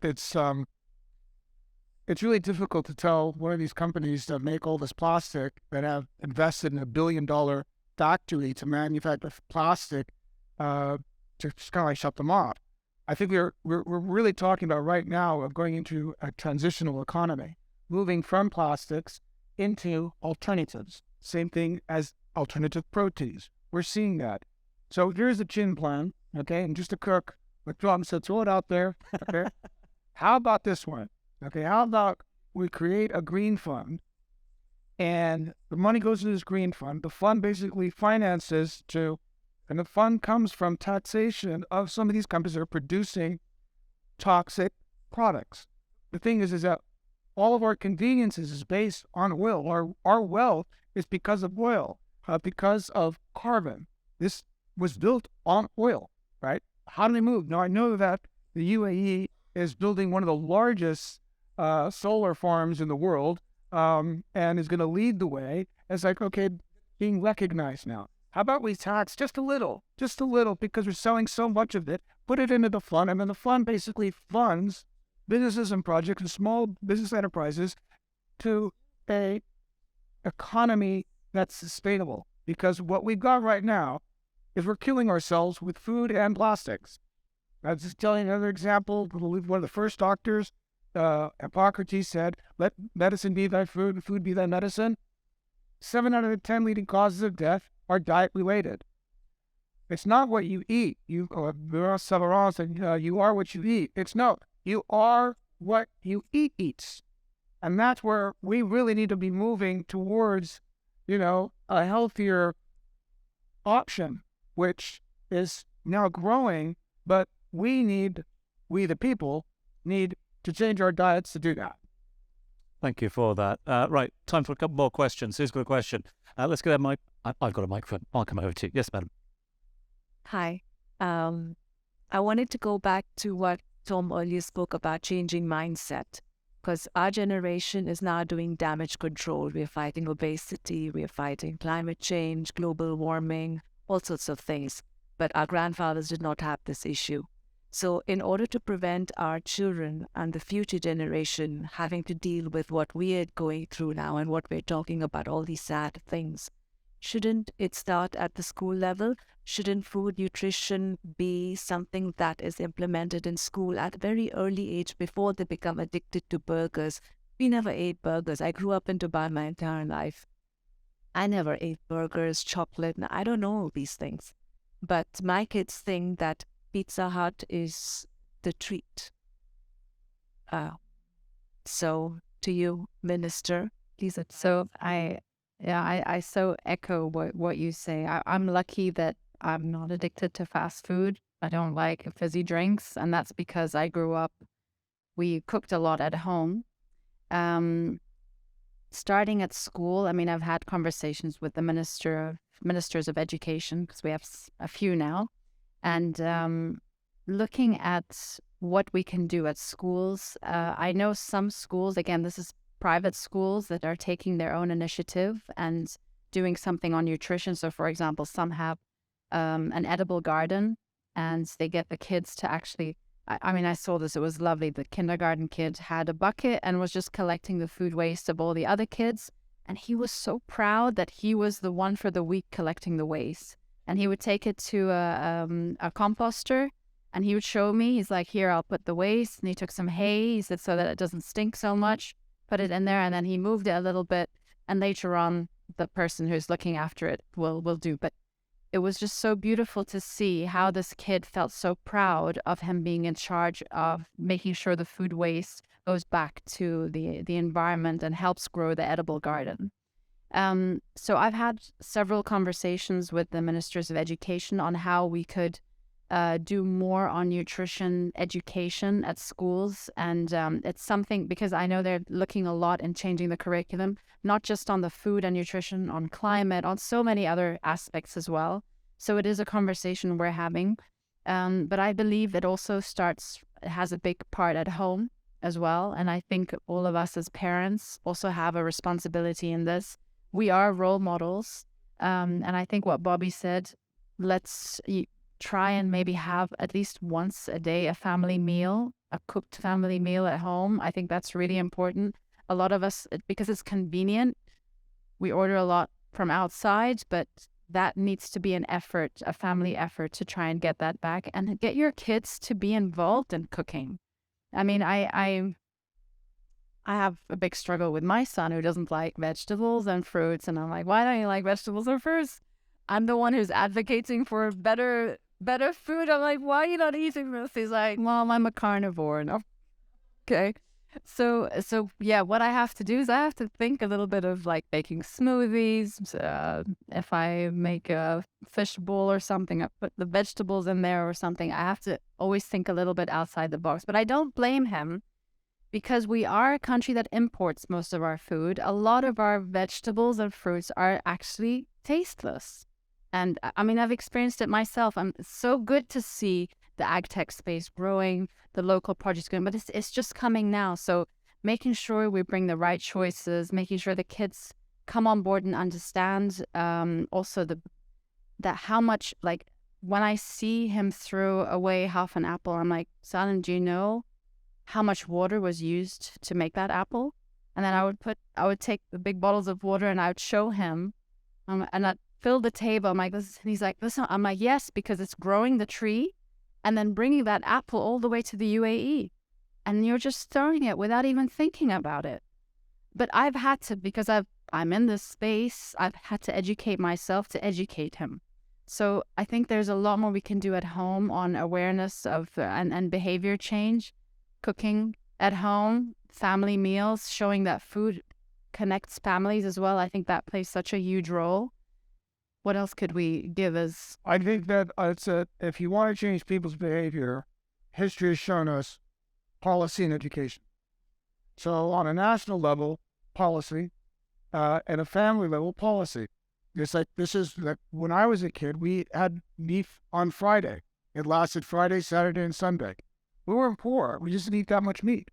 [SPEAKER 3] really difficult to tell one of these companies that make all this plastic, that have invested in $1 billion factory to manufacture plastic, to just kind of like shut them off. I think we're really talking about right now of going into a transitional economy, moving from plastics into alternatives. Same thing as alternative proteins. We're seeing that. So here's the Chinn plan, okay? And just to cook, like John said, throw it out there, okay? How about this one? Okay, how about we create a green fund, and the money goes to this green fund. The fund basically finances and the fund comes from taxation of some of these companies that are producing toxic products. The thing is that all of our conveniences is based on oil. Our wealth is because of oil, because of carbon. This was built on oil, right? How do they move? Now, I know that the UAE is building one of the largest solar farms in the world, and is going to lead the way. It's like, okay, being recognized now. How about we tax just a little, because we're selling so much of it, put it into the fund, and then the fund basically funds businesses and projects and small business enterprises to a economy that's sustainable. Because what we've got right now is we're killing ourselves with food and plastics. I was just telling you another example. One of the first doctors, Hippocrates, said, let medicine be thy food and food be thy medicine. 7 out of the 10 leading causes of death are diet-related. It's not what you eat. You are what you eat. It's no, you are what you eats. And that's where we really need to be moving towards, a healthier option, which is now growing, but we the people, need to change our diets to do that.
[SPEAKER 1] Thank you for that. Right, time for a couple more questions. Who's got a question? Let's get a mic. I've got a microphone. I'll come over to you. Yes, madam.
[SPEAKER 8] Hi. I wanted to go back to what Tom earlier spoke about, changing mindset, because our generation is now doing damage control. We're fighting obesity, we're fighting climate change, global warming, all sorts of things. But our grandfathers did not have this issue. So in order to prevent our children and the future generation having to deal with what we are going through now and what we're talking about, all these sad things, shouldn't it start at the school level? Shouldn't food nutrition be something that is implemented in school at a very early age before they become addicted to burgers? We never ate burgers. I grew up in Dubai my entire life. I never ate burgers, chocolate. I don't know all these things. But my kids think that Pizza Hut is the treat. So to you, Minister, please.
[SPEAKER 2] So I so echo what you say. I'm lucky that I'm not addicted to fast food. I don't like fizzy drinks, and that's because I grew up, we cooked a lot at home. Starting at school, I mean, I've had conversations with the ministers of education, because we have a few now, and looking at what we can do at schools. I know some schools, again, this is private schools, that are taking their own initiative and doing something on nutrition. So, for example, some have an edible garden, and they get the kids to actually, I saw this, it was lovely. The kindergarten kid had a bucket and was just collecting the food waste of all the other kids. And he was so proud that he was the one for the week collecting the waste. And he would take it to a composter, and he would show me, he's like, here, I'll put the waste. And he took some hay, he said, so that it doesn't stink so much, put it in there, and then he moved it a little bit. And later on, the person who's looking after it will do. But it was just so beautiful to see how this kid felt so proud of him being in charge of making sure the food waste goes back to the environment and helps grow the edible garden. So I've had several conversations with the ministers of education on how we could do more on nutrition education at schools. And it's something, because I know they're looking a lot in changing the curriculum, not just on the food and nutrition, on climate, on so many other aspects as well. So it is a conversation we're having. But I believe it also has a big part at home as well. And I think all of us as parents also have a responsibility in this. We are role models. And I think what Bobby said, let's try and maybe have at least once a day a family meal, a cooked family meal at home. I think that's really important. A lot of us, because it's convenient, we order a lot from outside, but that needs to be an effort, a family effort to try and get that back and get your kids to be involved in cooking. I mean, I have a big struggle with my son who doesn't like vegetables and fruits. And I'm like, why don't you like vegetables and fruits? I'm the one who's advocating for better food. I'm like, why are you not eating this? He's like, Mom, I'm a carnivore. And okay. So yeah, what I have to do is I have to think a little bit of like making smoothies. If I make a fish bowl or something, I put the vegetables in there or something. I have to always think a little bit outside the box. But I don't blame him, because we are a country that imports most of our food. A lot of our vegetables and fruits are actually tasteless. And I mean, I've experienced it myself. It's so good to see the ag tech space growing, the local projects going, but it's just coming now. So making sure we bring the right choices, making sure the kids come on board and understand also that how much, like when I see him throw away half an apple, I'm like, son, do you know how much water was used to make that apple? And then I would take the big bottles of water and I would show him, and I'd fill the table. I'm like, this. And he's like, listen. I'm like, yes, because it's growing the tree and then bringing that apple all the way to the UAE. And you're just throwing it without even thinking about it. But I've had to, because I'm in this space, I've had to educate myself to educate him. So I think there's a lot more we can do at home on awareness of and behavior change, cooking at home, family meals, showing that food connects families as well. I think that plays such a huge role. What else could we give as?
[SPEAKER 3] I think that if you want to change people's behavior, history has shown us policy and education. So on a national level, policy, and a family level, policy. It's like, when I was a kid, we had beef on Friday. It lasted Friday, Saturday, and Sunday. We weren't poor. We just didn't eat that much meat.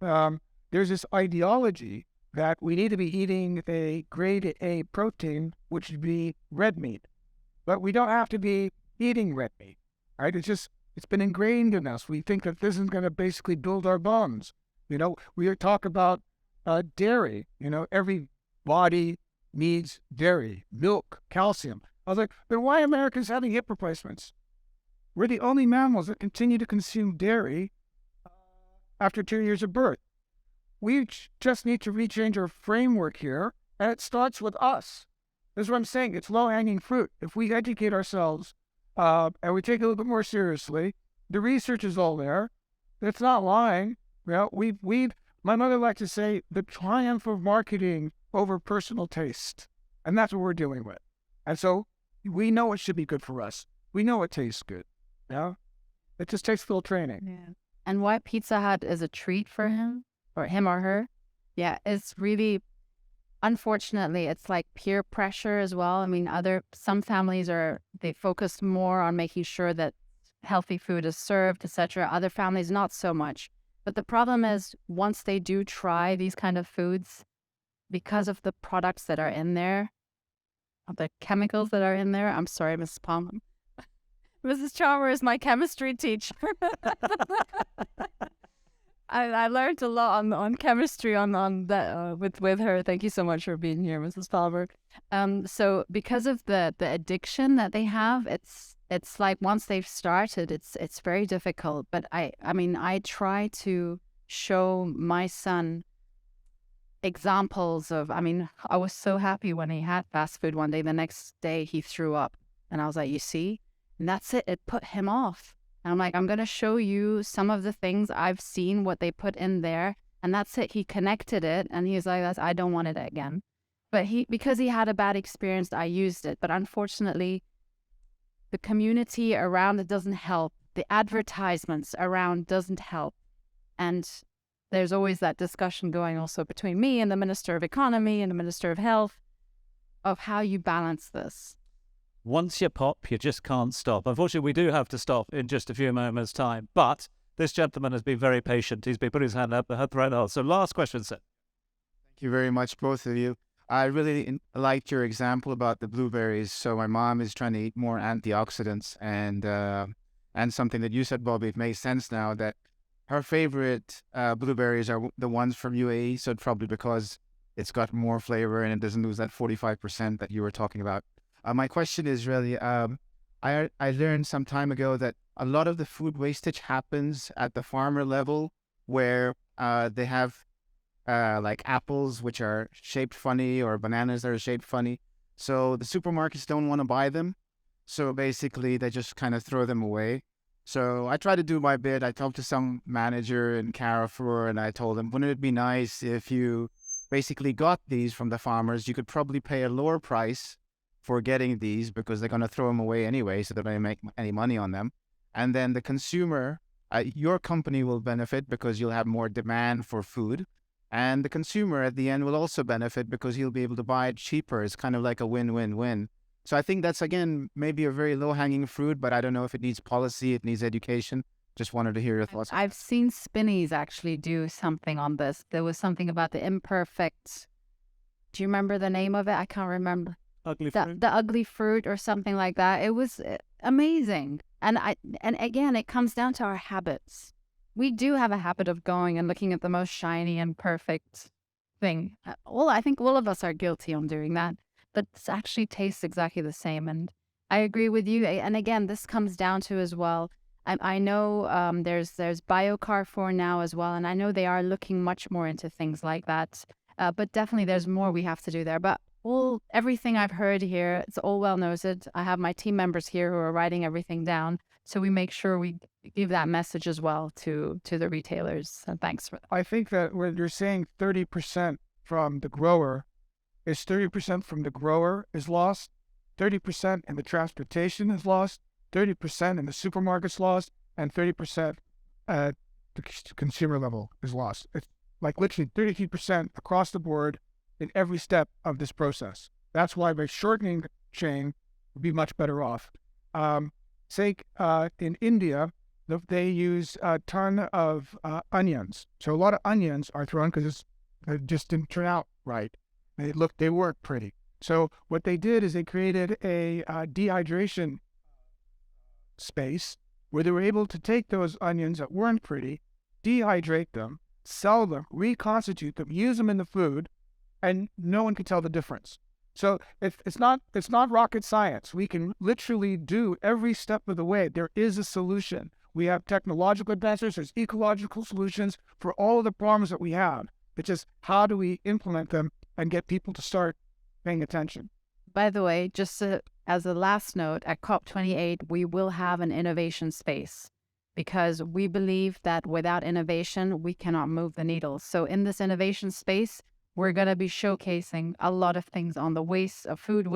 [SPEAKER 3] There's this ideology that we need to be eating a grade A protein, which would be red meat. But we don't have to be eating red meat, right? It's been ingrained in us. We think that this is going to basically build our bones. We talk about dairy. Every body needs dairy, milk, calcium. I was like, then why are Americans having hip replacements? We're the only mammals that continue to consume dairy after 2 years of birth. We just need to rechange our framework here, and it starts with us. This is what I'm saying. It's low-hanging fruit. If we educate ourselves and we take it a little bit more seriously, the research is all there. It's not lying. My mother liked to say, the triumph of marketing over personal taste. And that's what we're dealing with. And so we know it should be good for us. We know it tastes good. Yeah. It just takes a little training.
[SPEAKER 2] Yeah. And why Pizza Hut is a treat for him or her. Yeah. It's really, unfortunately, it's like peer pressure as well. I mean, some families they focus more on making sure that healthy food is served, etc. Other families, not so much. But the problem is, once they do try these kind of foods, because of the products that are in there, the chemicals that are in there. I'm sorry, Mrs. Palmer. Mrs. Chalmer is my chemistry teacher. I learned a lot on chemistry on that with her. Thank you so much for being here, Mrs. Palmer. So because of the addiction that they have, it's like once they've started, it's very difficult. But I mean, I try to show my son examples of, I was so happy when he had fast food one day. The next day he threw up. And I was like, you see? And that's it. It put him off. And I'm like, I'm going to show you some of the things I've seen, what they put in there. And that's it. He connected it. And he's like, I don't want it again. But because he had a bad experience, I used it. But unfortunately, the community around it doesn't help. The advertisements around doesn't help. And there's always that discussion going also between me and the Minister of Economy and the Minister of Health of how you balance this.
[SPEAKER 1] Once you pop, you just can't stop. Unfortunately, we do have to stop in just a few moments' time. But this gentleman has been very patient. He's been putting his hand up throughout the whole. So last question, sir.
[SPEAKER 9] Thank you very much, both of you. I really liked your example about the blueberries. So my mom is trying to eat more antioxidants, and something that you said, Bobby, it makes sense now that her favorite blueberries are the ones from UAE. So it's probably because it's got more flavor and it doesn't lose that 45% that you were talking about. My question is really, I learned some time ago that a lot of the food wastage happens at the farmer level, where they have like apples which are shaped funny or bananas that are shaped funny. So the supermarkets don't want to buy them. So basically they just kind of throw them away. So I try to do my bit. I talked to some manager in Carrefour and I told them, wouldn't it be nice if you basically got these from the farmers? You could probably pay a lower price for getting these because they're going to throw them away anyway, so they don't make any money on them. And then the consumer, your company will benefit because you'll have more demand for food. And the consumer at the end will also benefit because he'll be able to buy it cheaper. It's kind of like a win-win-win. So I think that's, again, maybe a very low-hanging fruit, but I don't know if it needs policy, it needs education. Just wanted to hear your thoughts.
[SPEAKER 2] I've seen Spinneys actually do something on this. There was something about the imperfect. Do you remember the name of it? I can't remember.
[SPEAKER 1] Ugly fruit.
[SPEAKER 2] The ugly fruit or something like that. It was amazing. And again, it comes down to our habits. We do have a habit of going and looking at the most shiny and perfect thing. I think all of us are guilty on doing that. But it actually tastes exactly the same. And I agree with you. And again, this comes down to as well. I know there's BioCarrefour now as well. And I know they are looking much more into things like that. But definitely there's more we have to do there. But everything I've heard here, it's all well noted. I have my team members here who are writing everything down. So we make sure we give that message as well to the retailers. And thanks for that.
[SPEAKER 3] I think that when you're saying 30% from the grower, is 30% from the grower is lost, 30% in the transportation is lost, 30% in the supermarket's lost, and 30% at the consumer level is lost. It's like literally 33% across the board in every step of this process. That's why by shortening the chain, would be much better off. In India, they use a ton of onions. So a lot of onions are thrown because it just didn't turn out right. They weren't pretty. So what they did is they created a dehydration space where they were able to take those onions that weren't pretty, dehydrate them, sell them, reconstitute them, use them in the food, and no one could tell the difference. So it's not rocket science. We can literally do every step of the way. There is a solution. We have technological advances. There's ecological solutions for all of the problems that we have. It's just how do we implement them and get people to start paying attention.
[SPEAKER 2] By the way, just as a last note, at COP28, we will have an innovation space because we believe that without innovation, we cannot move the needle. So in this innovation space, we're going to be showcasing a lot of things on the waste, food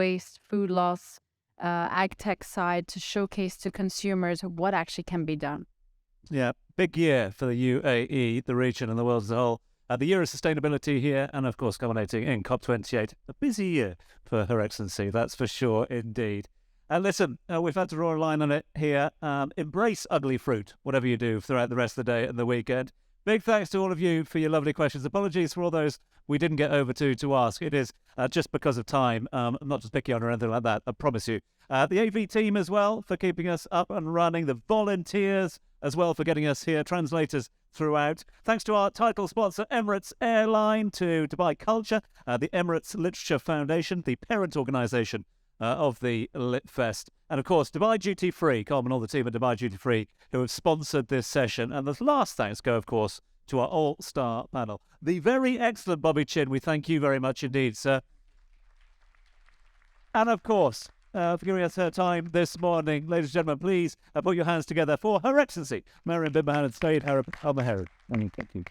[SPEAKER 2] loss, ag tech side to showcase to consumers what actually can be done.
[SPEAKER 1] Yeah, big year for the UAE, the region and the world as a whole. The year of sustainability here and, of course, culminating in COP28. A busy year for Her Excellency, that's for sure indeed. And listen, we've had to draw a line on it here. Embrace ugly fruit, whatever you do throughout the rest of the day and the weekend. Big thanks to all of you for your lovely questions. Apologies for all those we didn't get over to ask. It is just because of time. I'm not just picking on or anything like that, I promise you. The AV team as well for keeping us up and running. The volunteers as well for getting us here. Translators throughout. Thanks to our title sponsor, Emirates Airline, to Dubai Culture, the Emirates Literature Foundation, the parent organisation of the Lit Fest. And of course, Dubai Duty Free, Carl and all the team at Dubai Duty Free who have sponsored this session. And the last thanks go, of course, to our all-star panel. The very excellent Bobby Chinn, we thank you very much indeed, sir. And of course, for giving us her time this morning, ladies and gentlemen, please put your hands together for Her Excellency, Mariam Almheiri, Saeed, Hareb, Almheiri. Thank you.